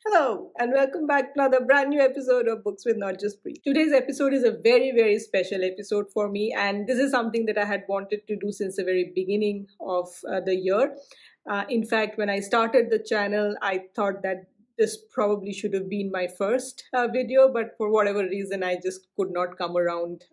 Hello, and welcome back to another brand new episode of Books with Not Just Free. Today's episode is a very, very special episode for me, and this is something that I had wanted to do since the very beginning of the year. In fact, when I started the channel, I thought that this probably should have been my first video, but for whatever reason, I just could not come around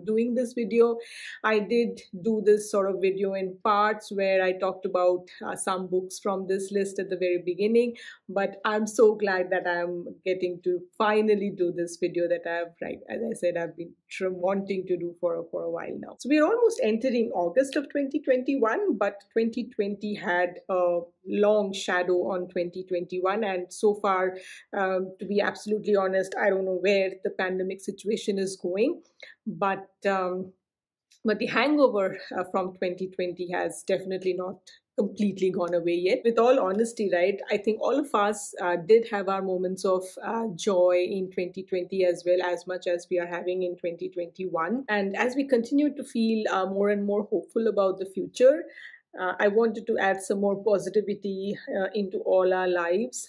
doing this video. I did do this sort of video in parts where I talked about some books from this list at the very beginning, but I'm so glad that I'm getting to finally do this video that I've, right, as I said, I've been wanting to do for a while now. So we're almost entering August of 2021, but 2020 had a long shadow on 2021, and so far, to be absolutely honest, I don't know where the pandemic situation is going, but the hangover from 2020 has definitely not completely gone away yet. With all honesty, right, I think all of us did have our moments of joy in 2020 as well, as much as we are having in 2021. And as we continue to feel more and more hopeful about the future, I wanted to add some more positivity into all our lives,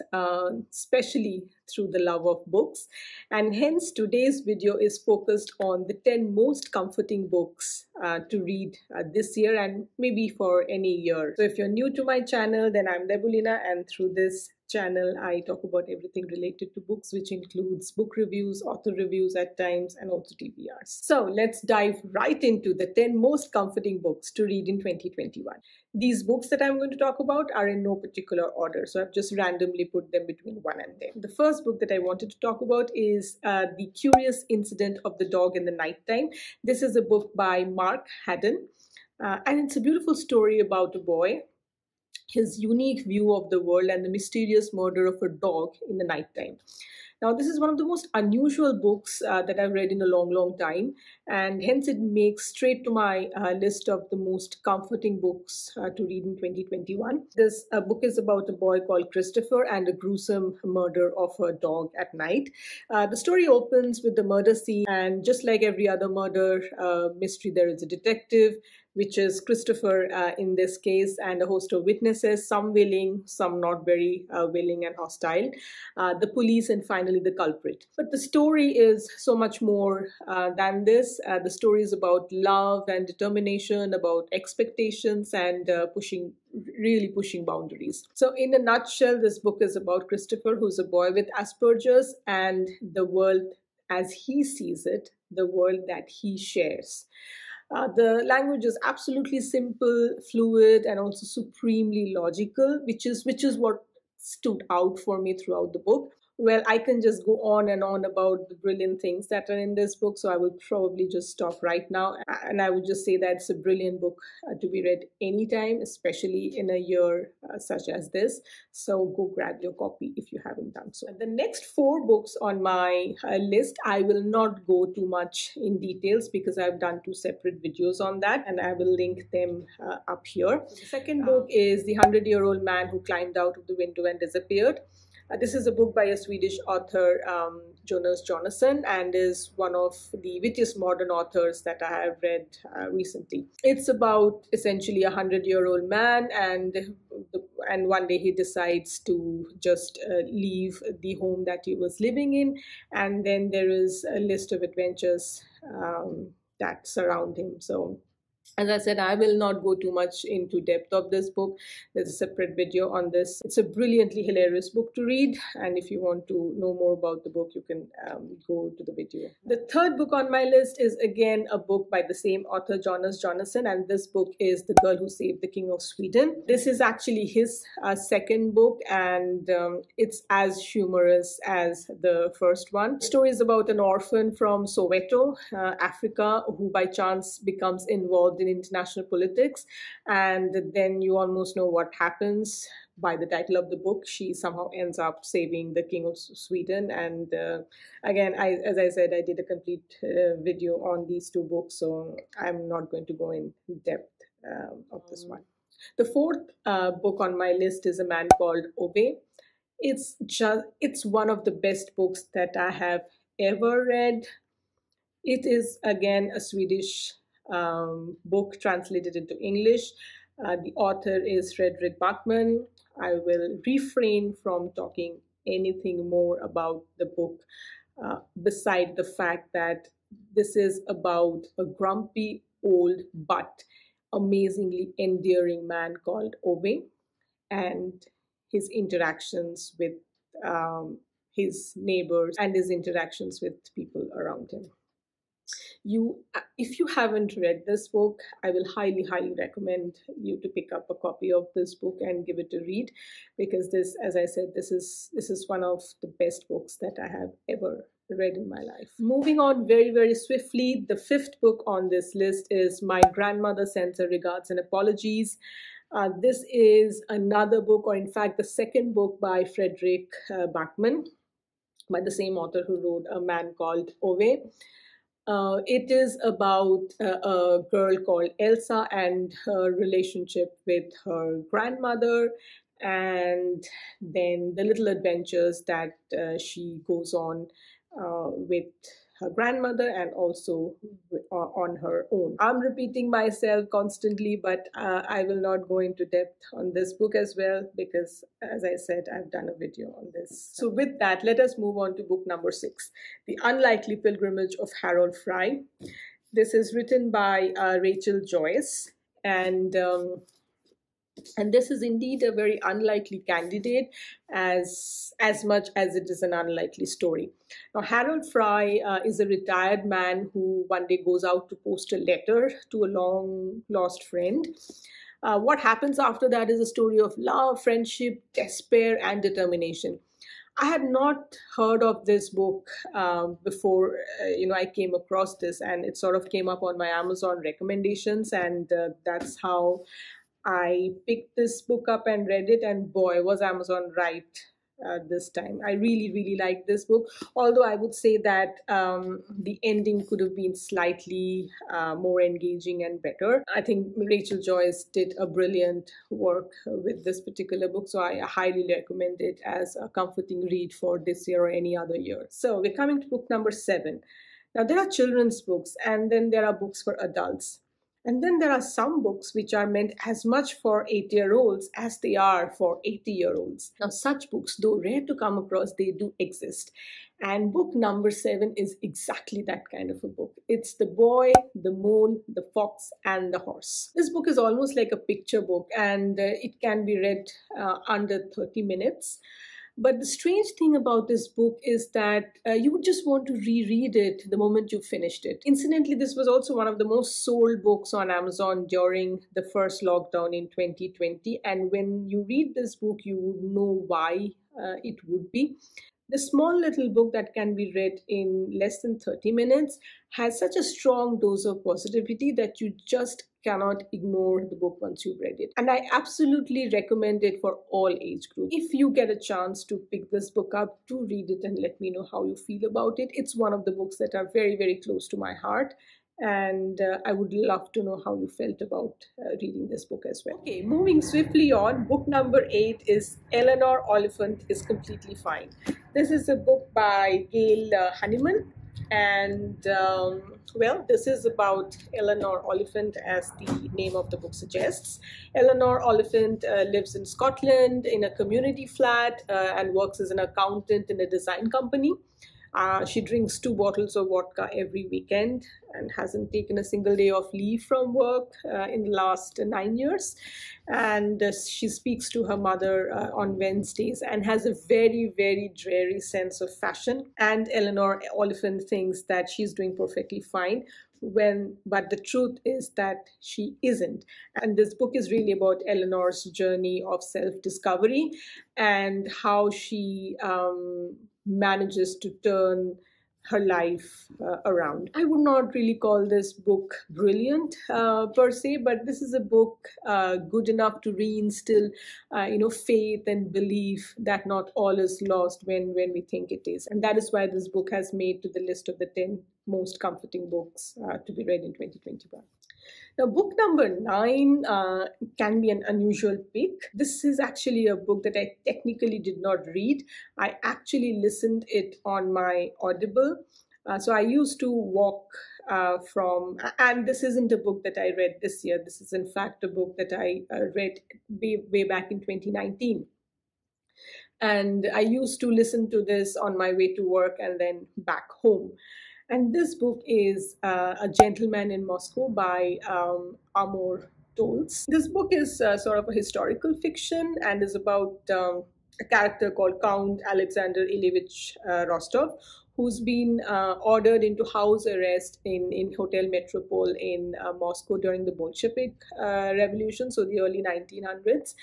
especially through the love of books. And hence, today's video is focused on the 10 most comforting books to read this year and maybe for any year. So if you're new to my channel, then I'm Debulina, and through this channel I talk about everything related to books, which includes book reviews, author reviews at times, and also TBRs. So let's dive right into the 10 most comforting books to read in 2021. These books that I'm going to talk about are in no particular order, so I've just randomly put them between 1 and 10. The first book that I wanted to talk about is The Curious Incident of the Dog in the Nighttime. This is a book by Mark Haddon, and it's a beautiful story about a boy, his unique view of the world, and the mysterious murder of a dog in the nighttime. Now, this is one of the most unusual books that I've read in a long, long time, and hence it makes straight to my list of the most comforting books to read in 2021. This book is about a boy called Christopher and a gruesome murder of a dog at night. The story opens with the murder scene, and just like every other murder mystery, there is a detective, which is Christopher in this case, and a host of witnesses, some willing, some not very willing and hostile, the police, and finally the culprit. But the story is so much more than this. The story is about love and determination, about expectations, and really pushing boundaries. So in a nutshell, this book is about Christopher, who's a boy with Asperger's, and the world as he sees it, the world that he shares. The language is absolutely simple, fluid, and also supremely logical, which is what stood out for me throughout the book. Well, I can just go on and on about the brilliant things that are in this book, so I will probably just stop right now. And I would just say that it's a brilliant book to be read anytime, especially in a year such as this. So go grab your copy if you haven't done so. The next 4 books on my list, I will not go too much in details because I've done 2 separate videos on that, and I will link them up here. The second book is The 100-Year-Old Man Who Climbed Out of the Window and Disappeared. This is a book by a Swedish author, Jonas Jonasson, and is one of the wittiest modern authors that I have read recently. It's about essentially a 100-year-old man, and one day he decides to just leave the home that he was living in, and then there is a list of adventures that surround him. So, as I said, I will not go too much into depth of this book. There's a separate video on this. It's a brilliantly hilarious book to read, and if you want to know more about the book, you can go to the video. The third book on my list is again a book by the same author, Jonas Jonasson, and this book is The Girl Who Saved the King of Sweden. This is actually his second book, and it's as humorous as the first one. The story is about an orphan from Soweto, Africa, who by chance becomes involved in international politics, and then you almost know what happens by the title of the book. She somehow ends up saving the King of Sweden, and again, as I said, I did a complete video on these 2 books, so I'm not going to go in depth of this one. The fourth book on my list is A Man Called Ove. It's one of the best books that I have ever read. It is again a Swedish book translated into English. The author is Fredrik Backman. I will refrain from talking anything more about the book beside the fact that this is about a grumpy old but amazingly endearing man called Ove and his interactions with his neighbors and his interactions with people around him. If you haven't read this book, I will highly recommend you to pick up a copy of this book and give it a read, because this, as I said, this is one of the best books that I have ever read in my life. Moving on very swiftly, the fifth book on this list is My Grandmother Sends Her Regards and Apologies. This is another book, or in fact the second book by Fredrik Backman, by the same author who wrote A Man Called Ove. It is about a girl called Elsa and her relationship with her grandmother, and then the little adventures that she goes on with her grandmother and also on her own. I'm repeating myself constantly, but I will not go into depth on this book as well, because as I said, I've done a video on this. So with that, let us move on to book number 6, The Unlikely Pilgrimage of Harold Fry. This is written by Rachel Joyce, and this is indeed a very unlikely candidate, as much as it is an unlikely story. Now, Harold Fry is a retired man who one day goes out to post a letter to a long lost friend. What happens after that is a story of love, friendship, despair, and determination. I had not heard of this book before I came across this, and it sort of came up on my Amazon recommendations, and that's how I picked this book up and read it, and boy, was Amazon right this time. I really liked this book, although I would say that the ending could have been slightly more engaging and better. I think Rachel Joyce did a brilliant work with this particular book, so I highly recommend it as a comforting read for this year or any other year. So we're coming to book number 7. Now, there are children's books, and then there are books for adults. And then there are some books which are meant as much for 8-year-olds as they are for 80-year-olds. Now, such books, though rare to come across, they do exist. And book number 7 is exactly that kind of a book. It's The Boy, the Mole, the Fox, and the Horse. This book is almost like a picture book, and it can be read under 30 minutes. But the strange thing about this book is that you would just want to reread it the moment you finished it. Incidentally, this was also one of the most sold books on Amazon during the first lockdown in 2020. And when you read this book, you would know why it would be. The small little book that can be read in less than 30 minutes has such a strong dose of positivity that you just cannot ignore the book once you've read it. And I absolutely recommend it for all age groups. If you get a chance to pick this book up, do read it and let me know how you feel about it. It's one of the books that are very close to my heart. And I would love to know how you felt about reading this book as well. Okay, moving swiftly on, book number 8 is Eleanor, Oliphant is Completely Fine. This is a book by Gail Honeyman, and well, this is about Eleanor Oliphant, as the name of the book suggests. Eleanor Oliphant lives in Scotland in a community flat and works as an accountant in a design company. She drinks 2 bottles of vodka every weekend and hasn't taken a single day of leave from work in the last 9 years. And she speaks to her mother on Wednesdays and has a very dreary sense of fashion. And Eleanor Oliphant thinks that she's doing perfectly fine, but the truth is that she isn't. And this book is really about Eleanor's journey of self-discovery and how she manages to turn her life around. I would not really call this book brilliant per se, but this is a book good enough to reinstill faith and belief that not all is lost when we think it is. And that is why this book has made to the list of the 10 most comforting books to be read in 2021. Now, book number 9 can be an unusual pick. This is actually a book that I technically did not read. I actually listened it on my Audible. So I used to walk and this isn't a book that I read this year. This is in fact a book that I read way back in 2019. And I used to listen to this on my way to work and then back home. And this book is A Gentleman in Moscow by Amor Tolls. This book is sort of a historical fiction and is about a character called Count Alexander Ilyich Rostov, who's been ordered into house arrest in Hotel Metropole in Moscow during the Bolshevik Revolution, so the early 1900s.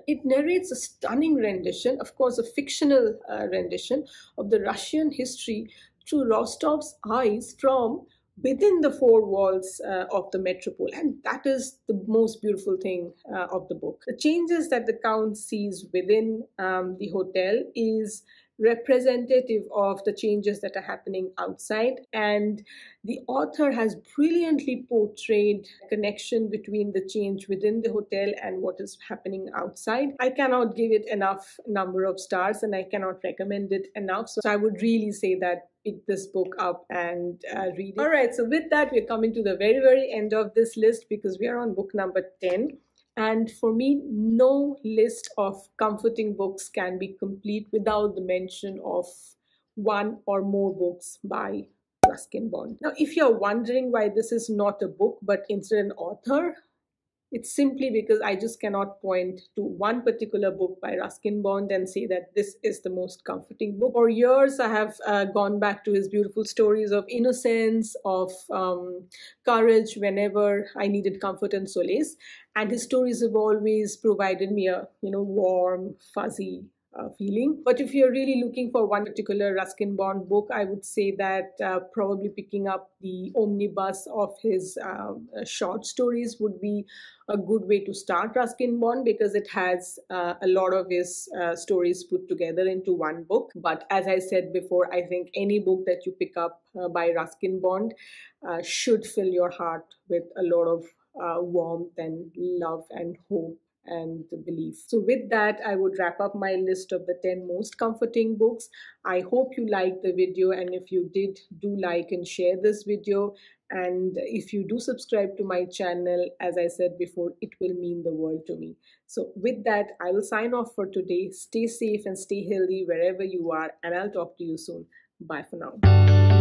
It narrates a stunning rendition, of course, a fictional rendition of the Russian history through Rostov's eyes from within the four walls of the metropole. And that is the most beautiful thing of the book. The changes that the Count sees within the hotel is representative of the changes that are happening outside. And the author has brilliantly portrayed the connection between the change within the hotel and what is happening outside. I cannot give it enough number of stars and I cannot recommend it enough. So I would really say that pick this book up and read it. All right, so with that, we're coming to the very, very end of this list because we are on book number 10. And for me, no list of comforting books can be complete without the mention of one or more books by Ruskin Bond. Now, if you're wondering why this is not a book but instead an author, it's simply because I just cannot point to one particular book by Ruskin Bond and say that this is the most comforting book. For years, I have gone back to his beautiful stories of innocence, of courage whenever I needed comfort and solace. And his stories have always provided me a, warm, fuzzy feeling. But if you're really looking for one particular Ruskin Bond book, I would say that probably picking up the omnibus of his short stories would be a good way to start Ruskin Bond because it has a lot of his stories put together into one book. But as I said before, I think any book that you pick up by Ruskin Bond should fill your heart with a lot of warmth and love and hope and belief. So with that, I would wrap up my list of the 10 most comforting books. I hope you liked the video, and if you did, do like and share this video. And if you do subscribe to my channel, as I said before, it will mean the world to me. So with that, I will sign off for today. Stay safe and stay healthy wherever you are, and I'll talk to you soon. Bye for now.